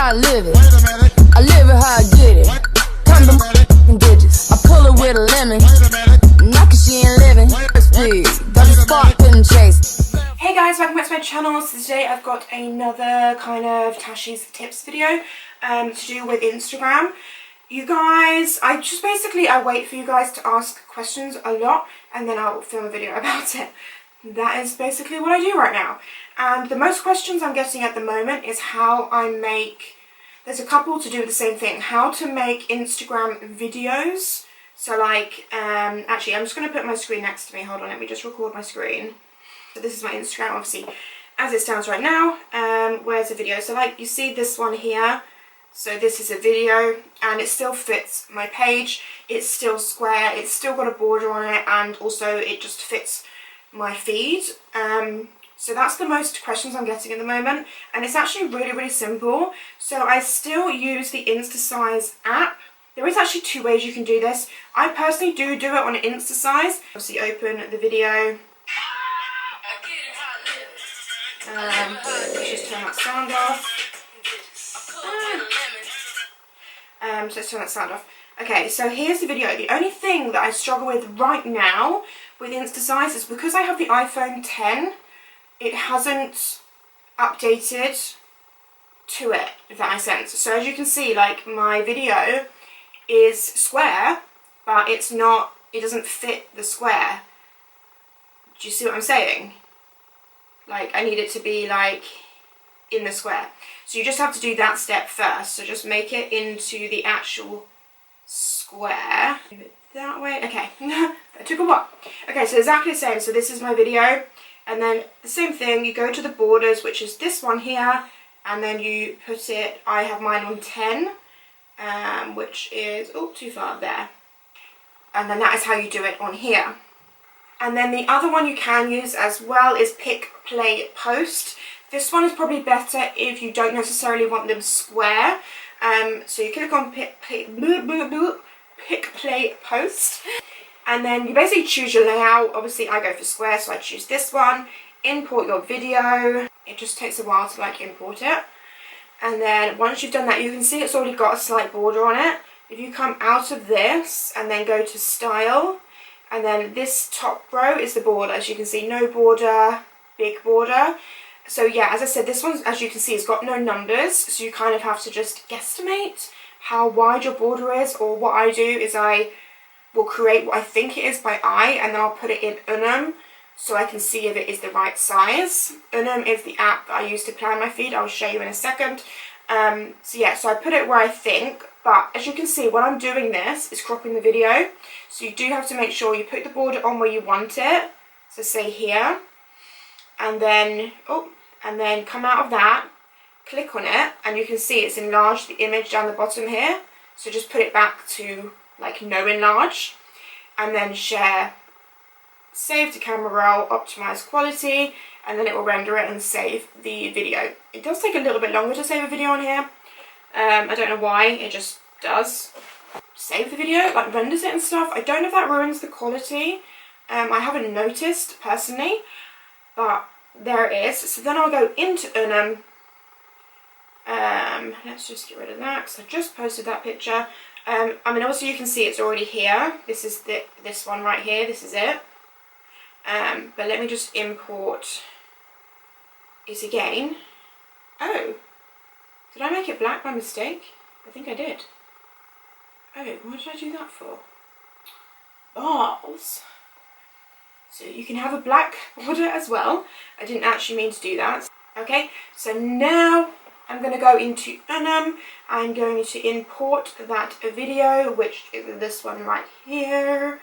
how I live it. I live it how I get it. Come to digits. I pull it with a lemon. Not cause she ain't living. Speed. Got a spark, couldn't chase. Hey guys, welcome back to my channel. So today I've got another kind of Tashie's tips video to do with Instagram. You guys, I wait for you guys to ask questions a lot and then I'll film a video about it. That is basically what I do right now. And the most questions I'm getting at the moment is how I make, there's a couple to do with the same thing, how to make Instagram videos. So like, actually I'm just going to put my screen next to me. Hold on, let me just record my screen. So this is my Instagram, obviously, as it stands right now. Where's the video? So like you see this one here. So this is a video and it still fits my page. It's still square, it's still got a border on it, and also it just fits my feed. So that's the most questions I'm getting at the moment, and it's actually really simple. So I still use the InstaSize app. There is actually two ways you can do this. I personally do it on InstaSize. Obviously open the video. Let's just turn that sound off. So let's turn that sound off. Okay, so here's the video. The only thing that I struggle with right now with InstaSize is because I have the iPhone 10, it hasn't updated to it, if that makes sense. So as you can see, like my video is square, but it's not, it doesn't fit the square. Do you see what I'm saying? Like I need it to be like in the square. So you just have to do that step first. So just make it into the actual square. Move it that way. Okay, that took a while. Okay, so exactly the same. So this is my video. And then the same thing, you go to the borders, which is this one here. And then you put it, I have mine on 10, which is, oh, too far there. And then that is how you do it on here. And then the other one you can use as well is PicPlayPost. This one is probably better if you don't necessarily want them square. So you click on PicPlayPost, and then you basically choose your layout. Obviously I go for square, so I choose this one. Import your video. It just takes a while to like import it. And then once you've done that, you can see it's already got a slight border on it. If you come out of this and then go to style, and then this top row is the border. As you can see, no border, big border. So yeah, as I said, this one, as you can see, has got no numbers, so you kind of have to just guesstimate how wide your border is. Or what I do is I will create what I think it is by eye, and then I'll put it in UNUM so I can see if it is the right size. UNUM is the app that I use to plan my feed. I'll show you in a second. So yeah, so I put it where I think, but as you can see, when I'm doing this, it's cropping the video. So you do have to make sure you put the border on where you want it. So say here. And then, oh, and then come out of that, click on it, and you can see it's enlarged the image down the bottom here. So just put it back to like no enlarge, and then share, save to camera roll, optimize quality, and then it will render it and save the video. It does take a little bit longer to save a video on here. I don't know why, it just does. Save the video, like renders it and stuff. I don't know if that ruins the quality. I haven't noticed personally. But there it is. So then I'll go into UNUM. Let's just get rid of that because I just posted that picture. I mean, obviously you can see it's already here. This is this one right here. This is it. But let me just import it again. Oh, did I make it black by mistake? I think I did. Oh, what did I do that for? Balls. So you can have a black border as well. I didn't actually mean to do that. Okay, so now I'm going to go into UNUM. I'm going to import that video, which is this one right here.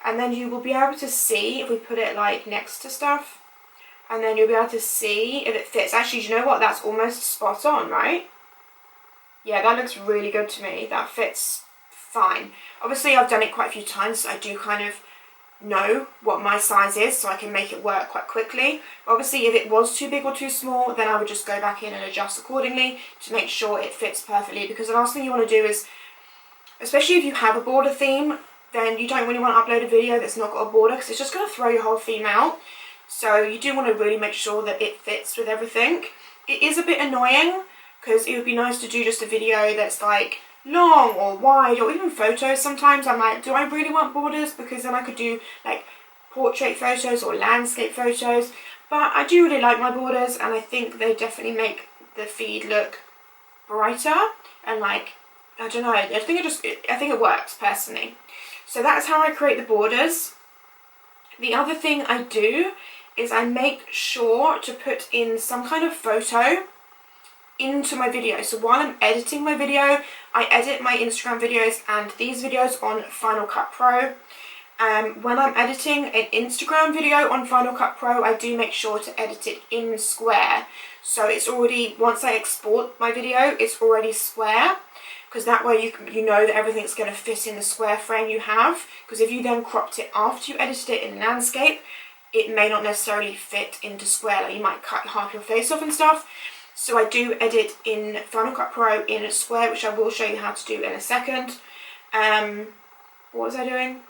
And then you will be able to see if we put it like next to stuff. And then you'll be able to see if it fits. Actually, do you know what? That's almost spot on, right? Yeah, that looks really good to me. That fits fine. Obviously, I've done it quite a few times, so I do kind of know what my size is, so I can make it work quite quickly. Obviously if it was too big or too small, then I would just go back in and adjust accordingly to make sure it fits perfectly, because the last thing you want to do is, especially if you have a border theme, then you don't really want to upload a video that's not got a border, because it's just going to throw your whole theme out. So you do want to really make sure that it fits with everything. It is a bit annoying because it would be nice to do just a video that's like long or wide, or even photos. Sometimes I'm like, do I really want borders? Because then I could do like portrait photos or landscape photos. But I do really like my borders, and I think they definitely make the feed look brighter, and like, I don't know, I think it works personally. So that's how I create the borders. The other thing I do is I make sure to put in some kind of photo into my video. So while I'm editing my video, I edit my Instagram videos and these videos on Final Cut Pro. When I'm editing an Instagram video on Final Cut Pro, I do make sure to edit it in square. So it's already, once I export my video, it's already square, because that way you know that everything's going to fit in the square frame you have. Because if you then cropped it after you edited it in landscape, it may not necessarily fit into square. Like you might cut half your face off and stuff. So I do edit in Final Cut Pro in a square, which I will show you how to do in a second. What was I doing?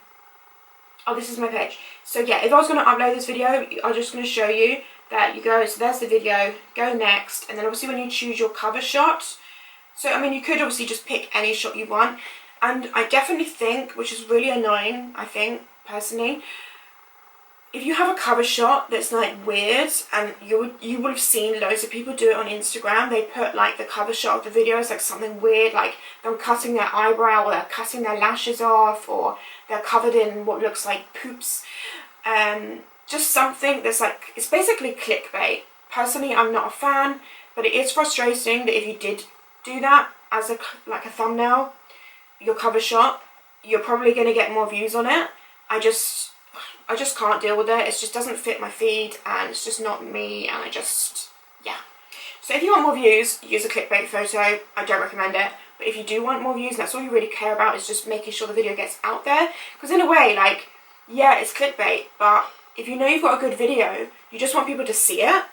Oh, this is my page. So yeah, if I was going to upload this video, I'm just going to show you that you go, so there's the video, go next, and then obviously when you choose your cover shot, so I mean you could obviously just pick any shot you want, and I definitely think, which is really annoying, I think, personally, if you have a cover shot that's like weird, and you would have seen loads of people do it on Instagram, they put like the cover shot of the video as like something weird, like them cutting their eyebrow, or they're cutting their lashes off, or they're covered in what looks like poops. Just something that's like, it's basically clickbait. Personally, I'm not a fan, but it is frustrating that if you did do that as a thumbnail, your cover shot, you're probably going to get more views on it. I just can't deal with it. It just doesn't fit my feed, and it's just not me, and yeah. So if you want more views, use a clickbait photo. I don't recommend it. But if you do want more views, and that's all you really care about, is just making sure the video gets out there. Because in a way, like, yeah, it's clickbait, but if you know you've got a good video, you just want people to see it.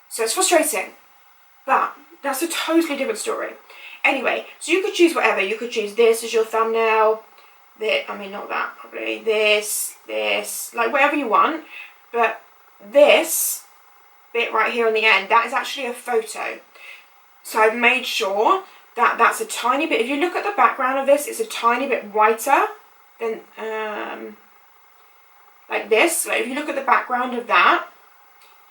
So it's frustrating. But that's a totally different story. Anyway, so you could choose whatever. You could choose this as your thumbnail. I mean, not that, probably. This, like whatever you want. But this bit right here on the end, that is actually a photo. So I've made sure that that's a tiny bit, if you look at the background of this, it's a tiny bit whiter than, like this. Like if you look at the background of that,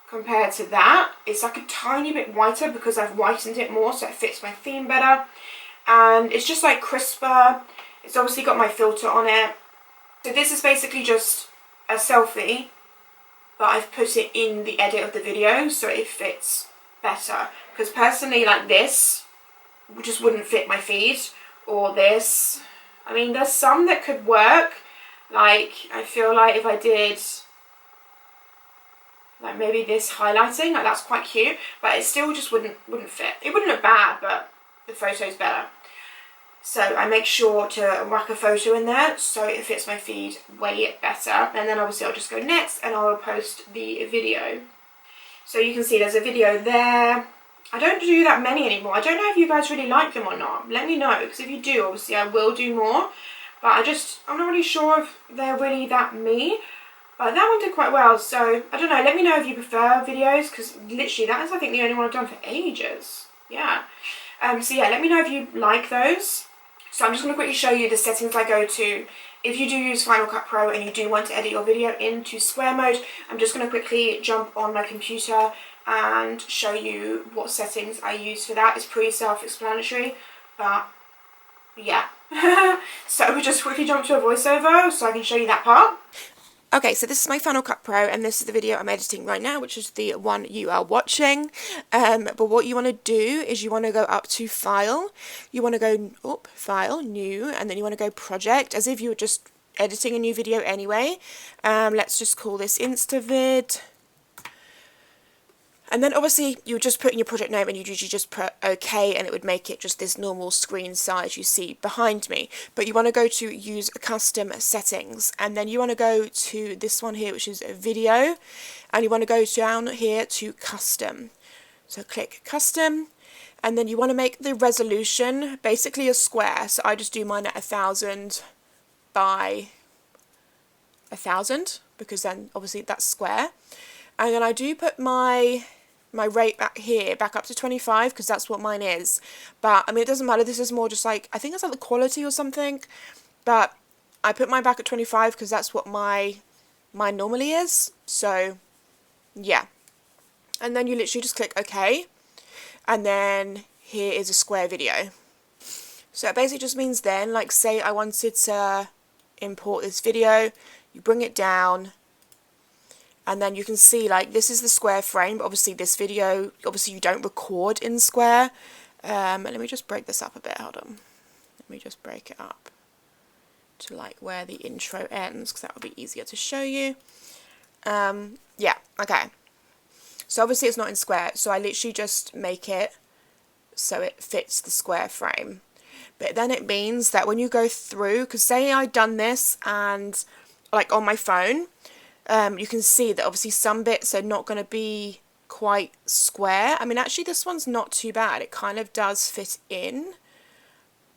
compared to that, it's like a tiny bit whiter because I've whitened it more so it fits my theme better. And it's just like crisper. It's obviously got my filter on it. So this is basically just a selfie, but I've put it in the edit of the video so it fits better. Because personally, like this just wouldn't fit my feed, or this. I mean, there's some that could work. Like, I feel like if I did like maybe this highlighting, like that's quite cute, but it still just wouldn't fit. It wouldn't look bad, but the photo's better. So I make sure to whack a photo in there so it fits my feed way better. And then obviously I'll just go next and I'll post the video. So you can see there's a video there. I don't do that many anymore. I don't know if you guys really like them or not. Let me know, because if you do, obviously I will do more. But I'm not really sure if they're really that me. But that one did quite well, so I don't know. Let me know if you prefer videos, because literally that is, I think, the only one I've done for ages. Yeah. So yeah, let me know if you like those. So I'm just going to quickly show you the settings I go to. If you do use Final Cut Pro and you do want to edit your video into square mode, I'm just going to quickly jump on my computer and show you what settings I use for that. It's pretty self-explanatory, but yeah. So we just quickly jump to a voiceover so I can show you that part. Okay, so this is my Final Cut Pro, and this is the video I'm editing right now, which is the one you are watching. But what you want to do is you want to go up to File, you want to go File, New, and then you want to go Project, as if you were just editing a new video anyway. Let's just call this InstaVid. And then obviously you would just put in your project name and you'd usually just put OK, and it would make it just this normal screen size you see behind me. But you want to go to use custom settings, and then you want to go to this one here, which is video, and you want to go down here to custom. So click custom, and then you want to make the resolution basically a square. So I just do mine at 1000 by 1000, because then obviously that's square. And then I do put my my rate back here back up to 25 because that's what mine is. But I mean, it doesn't matter. This is more just like, I think it's like the quality or something. But I put mine back at 25 because that's what mine normally is. So yeah. And then you literally just click OK. And then here is a square video. So it basically just means then, like say I wanted to import this video, you bring it down, and then you can see like this is the square frame, but obviously this video, obviously you don't record in square. Let me just break this up a bit, hold on. Let me just break it up to like where the intro ends, because that would be easier to show you. Yeah, okay. So obviously it's not in square, so I literally just make it so it fits the square frame. But then it means that when you go through, because say I'd done this and like on my phone, you can see that obviously some bits are not going to be quite square. I mean, actually this one's not too bad. It kind of does fit in,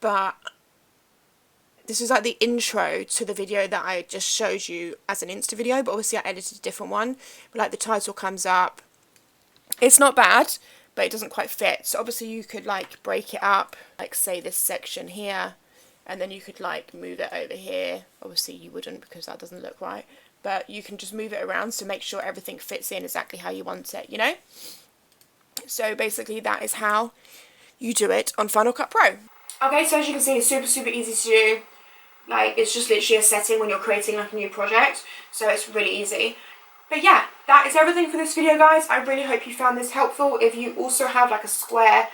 but this is like the intro to the video that I just showed you as an Insta video, but obviously I edited a different one. But like the title comes up. It's not bad, but it doesn't quite fit. So obviously you could like break it up, like say this section here, and then you could like move it over here. Obviously you wouldn't because that doesn't look right, but you can just move it around to make sure everything fits in exactly how you want it, you know? So basically that is how you do it on Final Cut Pro. Okay, so as you can see, it's super easy to do. Like, it's just literally a setting when you're creating like a new project, so it's really easy. But yeah, that is everything for this video, guys. I really hope you found this helpful. If you also have like a square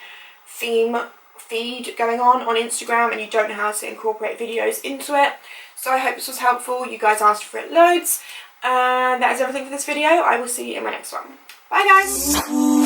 theme feed going on Instagram and you don't know how to incorporate videos into it, so I hope this was helpful. You guys asked for it loads. And that is everything for this video. I will see you in my next one. Bye, guys.